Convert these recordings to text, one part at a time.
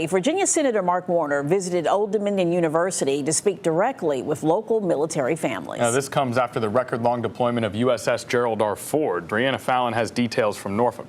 Virginia Senator Mark Warner visited Old Dominion University to speak directly with local military families. Now, this comes after the record-long deployment of USS Gerald R. Brianna Fallon has details from Norfolk.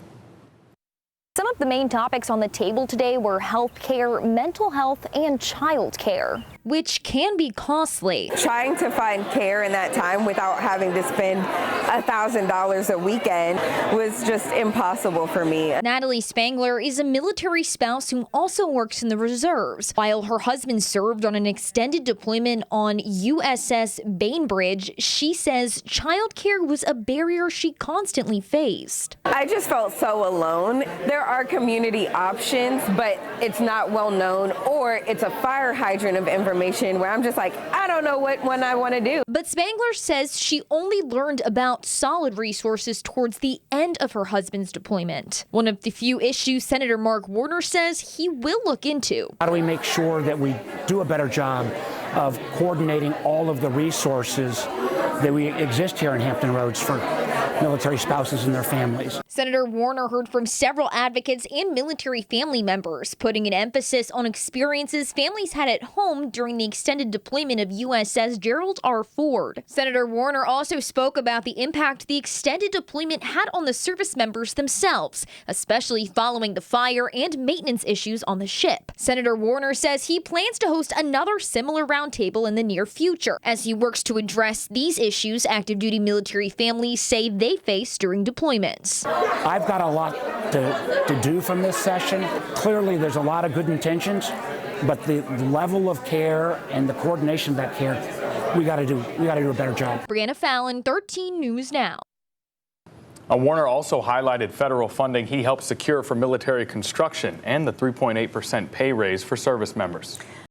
Some of the main topics on the table today were health care, mental health, and child care, which can be costly. Trying to find care in that time without having to spend $1,000 a weekend was just impossible for me. Natalie Spangler is a military spouse who also works in the reserves. While her husband served on an extended deployment on USS Bainbridge, she says childcare was a barrier she constantly faced. I just felt so alone. There are community options, but it's not well known, or it's a fire hydrant of information where I'm just like, I don't know what one I want to do. But Spangler says she only learned about solid resources towards the end of her husband's deployment. One of the few issues Senator Mark Warner says he will look into. How do we make sure that we do a better job of coordinating all of the resources that we exist here in Hampton Roads for military spouses and their families? Senator Warner heard from several advocates and military family members, putting an emphasis on experiences families had at home during the extended deployment of USS Gerald R. Senator Warner also spoke about the impact the extended deployment had on the service members themselves, especially following the fire and maintenance issues on the ship. Senator Warner says he plans to host another similar roundtable in the near future as he works to address these issues active duty military families say they face during deployments. I've got a lot to do from this session. Clearly, there's a lot of good intentions, but the level of care and the coordination of that care, we got to do a better job. Brianna Fallon, 13 News Now. Warner also highlighted federal funding he helped secure for military construction and the 3.8% pay raise for service members.